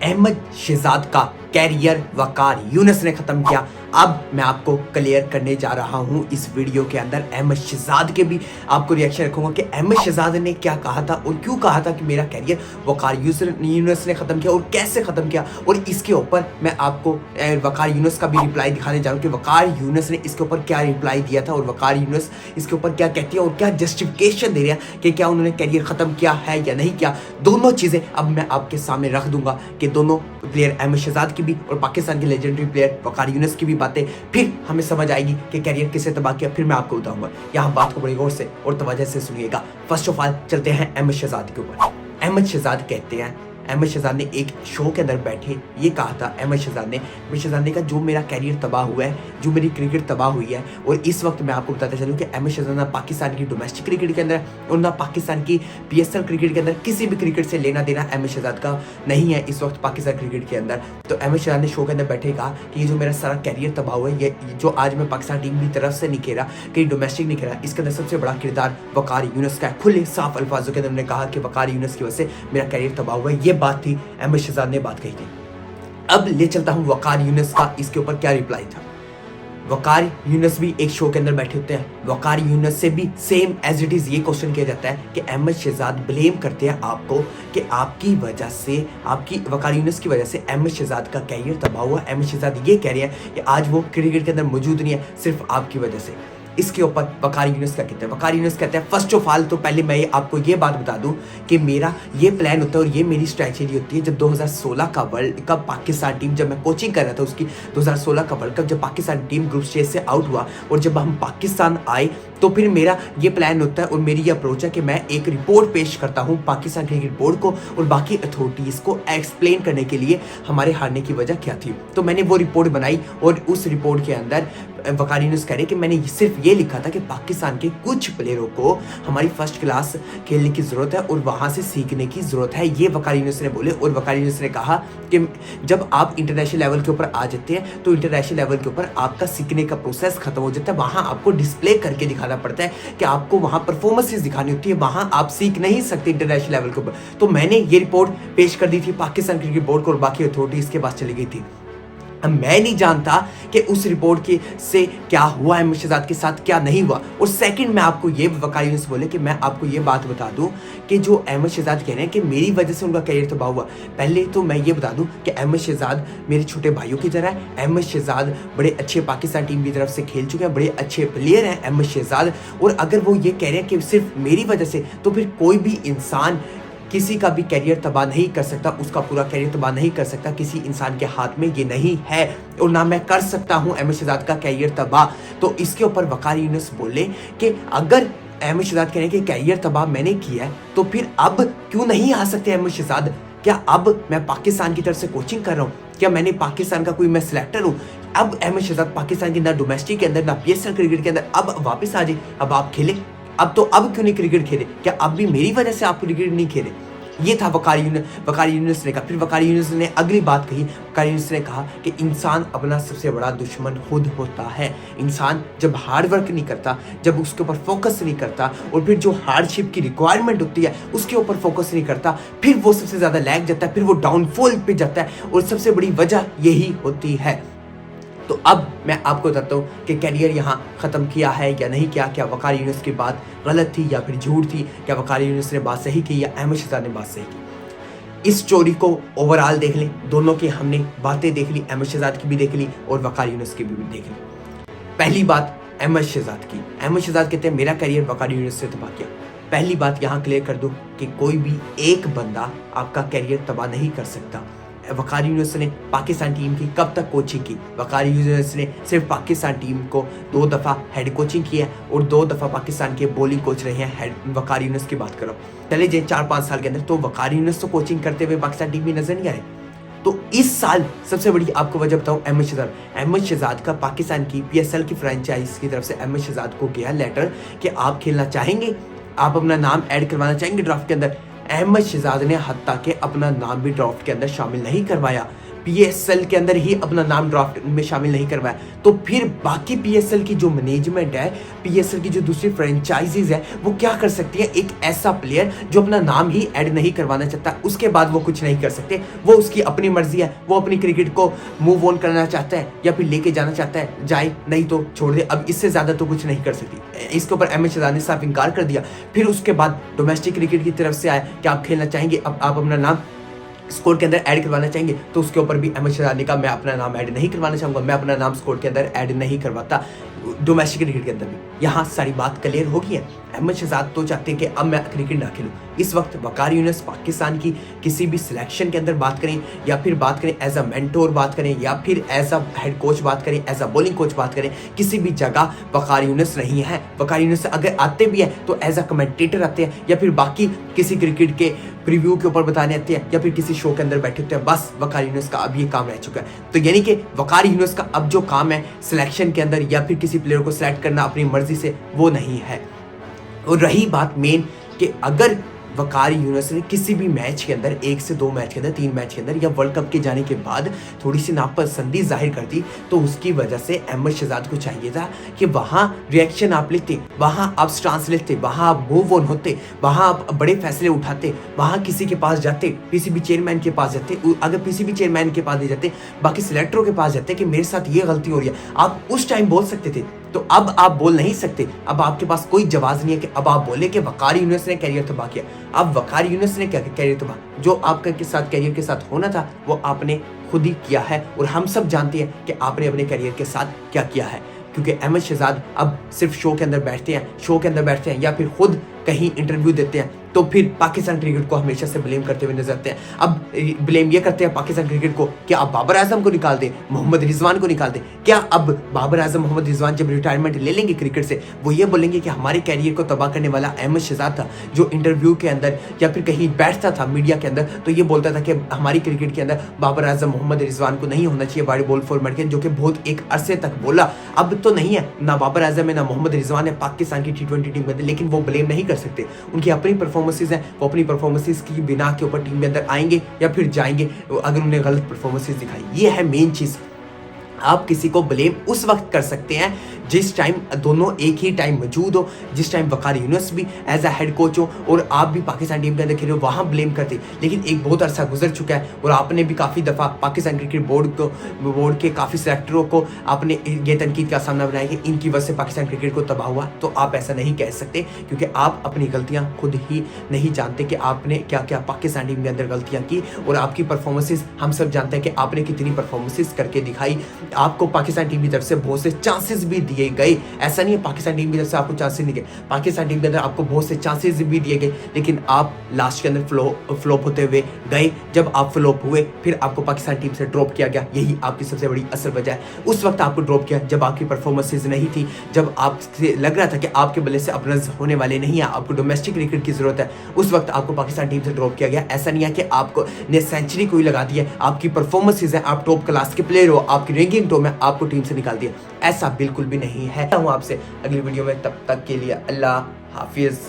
अहमद शहजाद का कैरियर वकार यूनुस ने खत्म किया। अब मैं आपको क्लियर करने जा रहा हूं इस वीडियो के अंदर। अहमद शहजाद के भी आपको रिएक्शन रखूंगा कि अहमद शहजाद ने क्या कहा था और क्यों कहा था कि मेरा कैरियर वकार यूनुस ने खत्म किया और कैसे खत्म किया। और इसके ऊपर मैं आपको वकार यूनुस का भी रिप्लाई दिखाने जा रहा हूं कि वकार यूनुस ने इसके ऊपर क्या रिप्लाई दिया था और वकार यूनुस इसके ऊपर क्या कहती है और क्या जस्टिफिकेशन दे रहे हैं कि क्या उन्होंने कैरियर खत्म किया है या नहीं किया। दोनों चीजें अब मैं आपके सामने रख दूंगा कि दोनों प्लेयर अहमद शहजाद की भी और पाकिस्तान के लेजेंडरी प्लेयर वकार यूनुस की भी बातें फिर हमें समझ आएगी कि कैरियर किसे तबाह किया। फिर मैं आपको बताऊंगा। यहाँ बात को बड़ी गौर से और तवज्जो से सुनिएगा। फर्स्ट ऑफ ऑल चलते हैं अहमद शहजाद के ऊपर। अहमद शहजाद कहते हैं, अहमद शहजाद ने एक शो के अंदर बैठे ये कहा था अहमद शहजाद ने कहा जो मेरा कैरियर तबाह हुआ है, जो मेरी क्रिकेट तबाह हुई है। और इस वक्त मैं आपको बताता चलूँ कि अहमद शहजाद ना पाकिस्तान की डोमेस्टिक क्रिकेट के अंदर और ना पाकिस्तान की PSL क्रिकेट के अंदर किसी भी क्रिकेट से लेना देना अहमद शहजाद का नहीं है इस वक्त पाकिस्तान क्रिकेट के अंदर। तो अहमद शहजाद ने शो के अंदर बैठे कहा कि ये जो मेरा सारा कैरियर तबाह हुआ है, ये जो आज मैं पाकिस्तान टीम की तरफ से नहीं खेला, कहीं डोमेस्टिक नहीं खेला, इसके अंदर सबसे बड़ा किरदार वकार यूनुस का है। खुले साफ अल्फाजों के अंदर उन्होंने कहा कि वकार यूनुस की वजह से मेरा कैरियर तबाह हुआ है। ये बात थी अहमद शहजाद ने बात कही थी। अब ले चलता हूं वकार यूनुस का इसके ऊपर क्या रिप्लाई था। वकार यूनुस भी एक शो के अंदर बैठे होते हैं। वकार यूनुस से भी सेम एज इट इज ये क्वेश्चन किया जाता है कि अहमद शहजाद ब्लेम करते हैं आपको कि आपकी वजह से, आपकी वकार यूनुस की वजह से अहमद शहजाद का कैरियर तबाह हुआ। अहमद शहजाद ये कह रहे हैं कि आज वो क्रिकेट के अंदर मौजूद नहीं है सिर्फ आपकी वजह से। इसके ऊपर वकार यूनुस क्या कहते हैं। वकार यूनुस कहते हैं फर्स्ट ऑफ ऑल तो पहले मैं आपको ये बात बता दूं कि मेरा ये प्लान होता है और ये मेरी स्ट्रैटेजी होती है। जब 2016 का वर्ल्ड कप पाकिस्तान टीम, जब मैं कोचिंग कर रहा था उसकी, 2016 का वर्ल्ड कप जब पाकिस्तान टीम ग्रुप स्टेज से आउट हुआ और जब हम पाकिस्तान आए तो फिर मेरा ये प्लान होता है और मेरी ये अप्रोच है कि मैं एक रिपोर्ट पेश करता हूँ पाकिस्तान क्रिकेट बोर्ड को और बाकी अथॉरिटीज को एक्सप्लेन करने के लिए हमारे हारने की वजह क्या थी। तो मैंने वो रिपोर्ट बनाई और उस रिपोर्ट के अंदर वकार यूनुस कह रहे कि मैंने सिर्फ ये लिखा था कि पाकिस्तान के कुछ प्लेयरों को हमारी फर्स्ट क्लास खेलने की जरूरत है और वहां से सीखने की जरूरत है। ये वकार यूनुस ने बोले। और वकार यूनुस ने कहा कि जब आप इंटरनेशनल लेवल के ऊपर आ जाते हैं तो इंटरनेशनल लेवल के ऊपर आपका सीखने का प्रोसेस खत्म हो जाता है। वहां आपको डिस्प्ले करके दिखाना पड़ता है कि आपको वहां परफॉर्मेंसेस दिखानी होती है, वहां आप सीख नहीं सकते इंटरनेशनल लेवल के ऊपर। तो मैंने ये रिपोर्ट पेश कर दी थी पाकिस्तान क्रिकेट बोर्ड को और बाकी अथॉरिटीज के पास चली गई थी। अब मैं नहीं जानता कि उस रिपोर्ट के से क्या हुआ अहमद शहजाद के साथ, क्या नहीं हुआ। और सेकंड मैं आपको ये वकार यूनुस बोले कि मैं आपको ये बात बता दूं कि जो अहमद शहजाद कह रहे हैं कि मेरी वजह से उनका कैरियर तबाह हुआ। पहले तो मैं ये बता दूं कि अहमद शहजाद मेरे छोटे भाइयों की तरह है। अहमद शहजाद बड़े अच्छे पाकिस्तान टीम की तरफ से खेल चुके हैं, बड़े अच्छे प्लेयर हैं अहमद शहजाद। और अगर वो ये कह रहे हैं कि सिर्फ मेरी वजह से, तो फिर कोई भी इंसान किसी का भी कैरियर तबाह नहीं कर सकता, उसका पूरा कैरियर तबाह नहीं कर सकता। किसी इंसान के हाथ में ये नहीं है और ना मैं कर सकता हूं अहमद शहजाद का कैरियर तबाह। तो इसके ऊपर वकार यूनुस बोले कि अगर अहमद शहजाद कह रहे हैं कि कैरियर तबाह मैंने किया है तो फिर अब क्यों नहीं आ सकते अहमद शहजाद। क्या अब मैं पाकिस्तान की तरफ से कोचिंग कर रहा हूँ, क्या मैंने पाकिस्तान का कोई मैं सिलेक्टर हूँ। अब अहमद शहजाद पाकिस्तान के ना डोमेस्टिक के अंदर ना PSL क्रिकेट के अंदर अब वापस आ जाए, अब आप खेले। अब क्यों नहीं क्रिकेट खेले, क्या अब भी मेरी वजह से आप क्रिकेट नहीं खेले। ये था वकार यूनुस ने कहा। फिर वकार यूनुस ने अगली बात कही। वकार यूनुस ने कहा कि इंसान अपना सबसे बड़ा दुश्मन खुद होता है। इंसान जब हार्ड वर्क नहीं करता, जब उसके ऊपर फोकस नहीं करता और फिर जो हार्डशिप की रिक्वायरमेंट होती है उसके ऊपर फोकस नहीं करता, फिर वो सबसे ज़्यादा लैग जाता है, फिर वो डाउनफॉल पे जाता है और सबसे बड़ी वजह यही होती है। तो अब मैं आपको बताता हूँ कि कैरियर यहाँ ख़त्म किया है या नहीं किया। क्या वकार यूनुस की बात गलत थी या फिर झूठ थी, क्या वकार यूनुस ने बात सही की या अहमद शहजाद ने बात सही की। इस स्टोरी को ओवरऑल देख लें, दोनों की हमने बातें देख ली, अहमद शहजाद की भी देख ली और वकार यूनुस की भी देख ली। पहली बात अहमद शहजाद की। अहमद शहजाद कहते हैं मेरा कैरियर वकार यूनुस से तबाह किया। पहली बात यहाँ क्लियर कर दूं कि कोई भी एक बंदा आपका कैरियर तबाह नहीं कर सकता। वकार यूनुस ने पाकिस्तान टीम की कब तक कोचिंग की। वकार यूनुस ने सिर्फ पाकिस्तान टीम को 2 दफ़ा हेड कोचिंग की है और 2 दफ़ा पाकिस्तान के बॉलिंग कोच रहे हैं हेड। वकार यूनुस की बात करो चले जाए 4-5 साल के अंदर, तो वकार यूनुस तो कोचिंग करते हुए पाकिस्तान टीम में नजर नहीं आए। तो इस साल सबसे बड़ी आपको वजह बताऊं अहमद शहजाद का पाकिस्तान की PSL की फ्रेंचाइज की तरफ से अहमद शहजाद को गया लेटर कि आप खेलना चाहेंगे, आप अपना नाम ऐड करवाना चाहेंगे ड्राफ्ट के अंदर। अहमद शहजाद ने हत्ता के अपना नाम भी ड्राफ्ट के अंदर शामिल नहीं करवाया। PSL के अंदर ही अपना नाम ड्राफ्ट में शामिल नहीं करवाया, तो फिर बाकी PSL की जो मैनेजमेंट है, PSL की जो दूसरी फ्रेंचाइजीज है, वो क्या कर सकती है? एक ऐसा प्लेयर जो अपना नाम ही ऐड नहीं करवाना चाहता, उसके बाद वो कुछ नहीं कर सकते। वो उसकी अपनी मर्जी है, वो अपनी क्रिकेट को मूव ऑन करना चाहता है या फिर लेके जाना चाहता है, जाए, नहीं तो छोड़ दे। अब इससे ज्यादा तो कुछ नहीं कर सकती। इसके ऊपर MS शहजाद ने साफ इनकार कर दिया। फिर उसके बाद डोमेस्टिक क्रिकेट की तरफ से आया कि आप खेलना चाहेंगे, अब आप अपना नाम स्कोर के अंदर ऐड करवाना चाहेंगे, तो उसके ऊपर भी MS शहजाद ने कहा मैं अपना नाम ऐड नहीं करवाना चाहूंगा, मैं अपना नाम स्कोर के अंदर ऐड नहीं करवाता डोमेस्टिक क्रिकेट के अंदर भी। यहाँ सारी बात क्लियर हो गई है। MS शहजाद तो चाहते हैं कि अब मैं क्रिकेट ना खेलूं। इस वक्त वकार यूनुस पाकिस्तान की किसी भी सिलेक्शन के अंदर बात करें या फिर बात करें एज अ मेंटोर बात करें या फिर एज अ हेड कोच बात करें, एज अ बॉलिंग कोच बात करें, किसी भी जगह वकार यूनुस नहीं है। वकार यूनुस अगर आते भी हैं तो एज अ कमेंटेटर आते हैं या फिर बाकी किसी क्रिकेट के प्रीव्यू के ऊपर बताने आते हैं या फिर किसी शो के अंदर बैठे होते हैं। बस वकार यूनुस का अब ये काम रह चुका है। तो यानी कि वकार यूनुस का अब जो काम है सिलेक्शन के अंदर या फिर किसी प्लेयर को सिलेक्ट करना अपनी मर्जी से, वो नहीं है। और रही बात मेन कि अगर वकार यूनुस ने किसी भी मैच के अंदर, 1 से 2 मैच के अंदर, 3 मैच के अंदर या वर्ल्ड कप के जाने के बाद थोड़ी सी नापसंदी जाहिर कर दी, तो उसकी वजह से MS शहजाद को चाहिए था कि वहाँ रिएक्शन आप लेते, वहाँ आप स्टांस लेते, वहाँ आप मूव ऑन होते, वहाँ आप बड़े फैसले उठाते, वहाँ किसी के पास जाते, PCB चेयरमैन के पास जाते। अगर PCB चेयरमैन के पास नहीं जाते, बाकी सिलेक्टरों के पास जाते कि मेरे साथ ये गलती हो रही है, आप उस टाइम बोल सकते थे। तो अब आप बोल नहीं सकते। अब आपके पास कोई जवाब नहीं है कि अब आप बोले कि वकार यूनुस ने कैरियर तबाह किया। अब वकार यूनुस ने क्या कैरियर तबाह, जो आपके के साथ कैरियर के साथ होना था वो आपने खुद ही किया है। और हम सब जानते हैं कि आपने अपने कैरियर के साथ क्या किया है, क्योंकि MS शहजाद अब सिर्फ शो के अंदर बैठते हैं या फिर खुद कहीं इंटरव्यू देते हैं, तो फिर पाकिस्तान क्रिकेट को हमेशा से ब्लेम करते हुए नजर आते हैं। अब ब्लेम ये करते हैं पाकिस्तान क्रिकेट को, क्या अब बाबर आजम को निकाल दें, मोहम्मद रिजवान को निकाल दें? क्या अब बाबर आजम, मोहम्मद रिजवान जब रिटायरमेंट ले लेंगे क्रिकेट से, वो ये बोलेंगे कि हमारे कैरियर को तबाह करने वाला MS शहजाद था, जो इंटरव्यू के अंदर या फिर कहीं बैठता था मीडिया के अंदर तो ये बोलता था कि हमारी क्रिकेट के अंदर बाबर आजम, मोहम्मद रिजवान को नहीं होना चाहिए बॉडी बॉल फॉर्मेट के, जो कि बहुत एक अरसे तक बोला। अब तो नहीं है, ना बाबर आजम है ना मोहम्मद रिजवान है पाकिस्तान की T20 टीम के अंदर, लेकिन वो ब्लेम नहीं कर सकते। उनकी अपनी परफॉर्मेंसेज हैं, वो अपनी परफॉर्मेंसेज की बिना के ऊपर टीम में अंदर आएंगे या फिर जाएंगे अगर उन्हें गलत परफॉर्मेंसेज दिखाई। ये है मेन चीज। आप किसी को ब्लेम उस वक्त कर सकते हैं जिस टाइम दोनों एक ही टाइम मौजूद हो, जिस टाइम वकार यूनुस भी एज अ हेड कोच हो और आप भी पाकिस्तान टीम के अंदर खेले हो, वहाँ ब्लेम करते। लेकिन एक बहुत अरसा गुजर चुका है और आपने भी काफ़ी दफ़ा पाकिस्तान क्रिकेट बोर्ड के काफ़ी सेलेक्टरों को आपने ये तनकीद का सामना बनाया कि इनकी वजह से पाकिस्तान क्रिकेट को तबाह हुआ। तो आप ऐसा नहीं कह सकते, क्योंकि आप अपनी गलतियाँ खुद ही नहीं जानते कि आपने क्या क्या पाकिस्तान टीम के अंदर गलतियाँ की। और आपकी परफॉर्मेंसेज हम सब जानते हैं कि आपने कितनी परफॉर्मेंसेज करके दिखाई। आपको पाकिस्तान टीम की तरफ से बहुत से चांसेस भी दिए गए, ऐसा नहीं है पाकिस्तान टीम की तरफ से आपको चांसेस नहीं गए, पाकिस्तान टीम के अंदर आपको बहुत से चांसेस भी दिए गए, लेकिन आप लास्ट के अंदर फ्लॉप होते हुए गए। जब आप फ्लॉप हुए फिर आपको पाकिस्तान टीम से ड्रॉप किया गया, यही आपकी सबसे बड़ी असल वजह है। उस वक्त आपको ड्रॉप किया जब आपकी परफॉर्मेंसेज नहीं थी, जब आपसे लग रहा था कि आपके बल्ले से अब रन होने वाले नहीं है, आपको डोमेस्टिक क्रिकेट की जरूरत है, उस वक्त आपको पाकिस्तान टीम से ड्रॉप किया गया। ऐसा नहीं है कि आपको ने सेंचुरी कोई लगा दी है, आपकी परफॉर्मेंसेज है, आप टॉप क्लास के प्लेयर हो, आपकी रैंकिंग टॉप में, आपको टीम से निकाल दिया, ऐसा बिल्कुल भी नहीं है। हूं आपसे अगली वीडियो में, तब तक के लिए अल्लाह हाफिज।